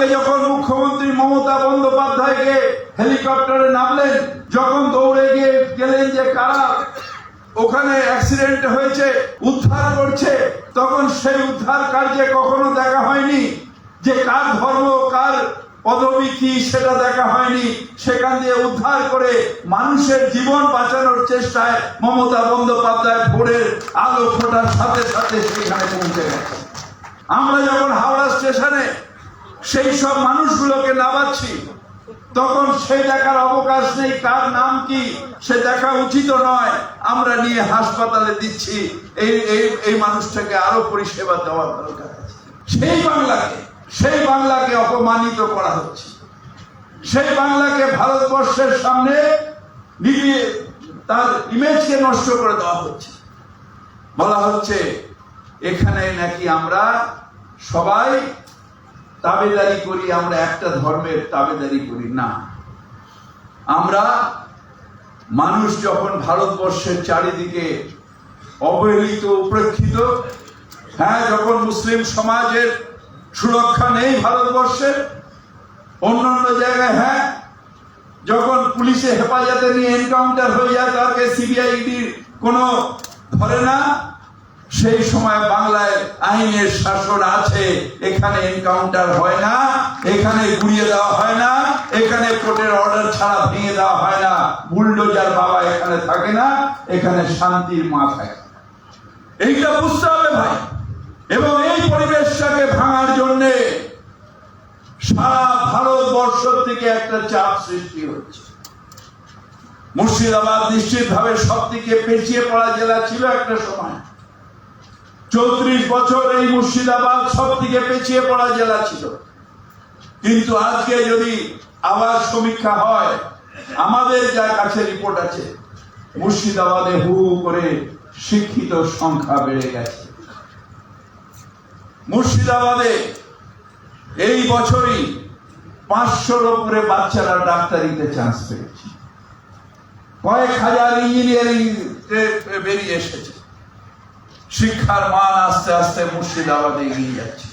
কালকে যখন মুখ্যমন্ত্রী মমতা বন্দ্যোপাধ্যায়কে হেলিকপ্টারে নামলেন, যখন দৌড়ে গিয়ে গেলেন যে কারা ওখানে অ্যাক্সিডেন্ট হয়েছে উদ্ধার করছে, তখন সেই উদ্ধার কার্যে কখনো দেখা হয়নি যে কার ধর্ম কার পদবী কি সেটা দেখা হয়নি। সেখান দিয়ে উদ্ধার করে মানুষের জীবন বাঁচানোর চেষ্টায় মমতা বন্দ্যোপাধ্যায় ভোরের আলো ফোটার সাথে সাথে সেখানে পৌঁছে গেছে। আমরা যখন হাওড়া স্টেশনে সেই সব মানুষগুলোকে নামাচ্ছি, তখন সেই দেখার অবকাশ নেই কার নাম কি, সে দেখা উচিত নয়। আমরা নিয়ে হাসপাতালে দিচ্ছি, এই মানুষটাকে আরো পরিষেবা দেওয়ার দরকার আছে। সেই বাংলাকে অপমানিত করা হচ্ছে, সেই বাংলাকে ভারতবর্ষের সামনে নিয়ে তার ইমেজকে নষ্ট করে দেওয়া হচ্ছে। বলা হচ্ছে এখানে নাকি আমরা সবাই তাবেদারি করি, আমরা একটা ধর্মের তাবেদারি করি না। আমরা মানুষ যখন ভারতবর্ষের চারিদিকে অবহেলিত উপেক্ষিত, হ্যাঁ, যখন মুসলিম সমাজের সুরক্ষা নেই ভারতবর্ষের, অন্যান্য জায়গায় হ্যাঁ, যখন পুলিশে হেফাজতে নিয়ে এনকাউন্টার হয়ে যায় তাকে সিবিআইডির কোনো ধরে না, সেই সময় বাংলায় আইনের শাসন আছে, এখানে এনকাউন্টার হয় না, এখানে গুড়িয়ে দেওয়া হয় না, এখানে কোর্টের অর্ডার ছাড়া ভেঙে দেওয়া হয় না, বুলডোজার বাবা এখানে থাকে না, এখানে শান্তির মা থাকে। এইটা বুঝতে হবে ভাই। এবং এই পরিবেশটাকে ভাঙার জন্য সারা ভারতবর্ষ থেকে একটা চাপ সৃষ্টি হচ্ছে। মুর্শিদাবাদ নিশ্চিতভাবে সব থেকে পিছিয়ে পড়া জেলা ছিল একটা সময়। 34 বছর এই মুর্শিদাবাদ সব থেকে পিছিয়ে পড়া জেলা ছিল, কিন্তু আজকে যদি আবার সমীক্ষা হয়, আমাদের যা কাছে রিপোর্ট আছে, মুর্শিদাবাদে হু করে শিক্ষিত সংখ্যা বেড়ে গেছে। মুর্শিদাবাদে এই বছরই 500-র উপরে বাচ্চারা ডাক্তারিতে চান্স পেয়েছে, কয়েক হাজার ইঞ্জিনিয়ারিং বেরিয়ে এসেছে। শিক্ষার মান আস্তে আস্তে মুর্শিদাবাদে এগিয়ে যাচ্ছে।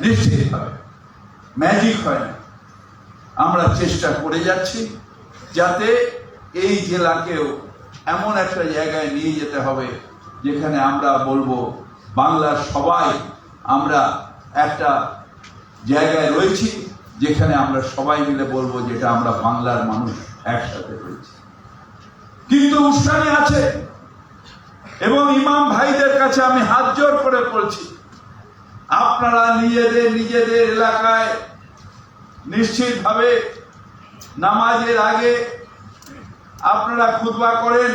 নিশ্চিতভাবে ম্যাজিক হয় না, আমরা চেষ্টা করে যাচ্ছি যাতে এই জেলাকেও এমন একটা জায়গায় নিয়ে যেতে হবে যেখানে আমরা বলবো বাংলার সবাই আমরা একটা জায়গায় রয়েছি, যেখানে আমরা সবাই মিলে বলবো যেটা আমরা বাংলার মানুষ একসাথে রয়েছি। কিন্তু উস্কানি আছে, এবং ইমাম ভাইদের কাছে আমি হাত জোর করে বলছি, আপনারা নিজেদের এলাকায় নিশ্চিতভাবে নামাজের আগে আপনারা খুতবা করেন,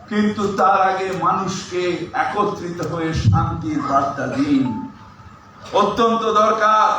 কিন্তু তার আগে মানুষকে একত্রিত হয়ে শান্তির বার্তা দিন, অত্যন্ত দরকার।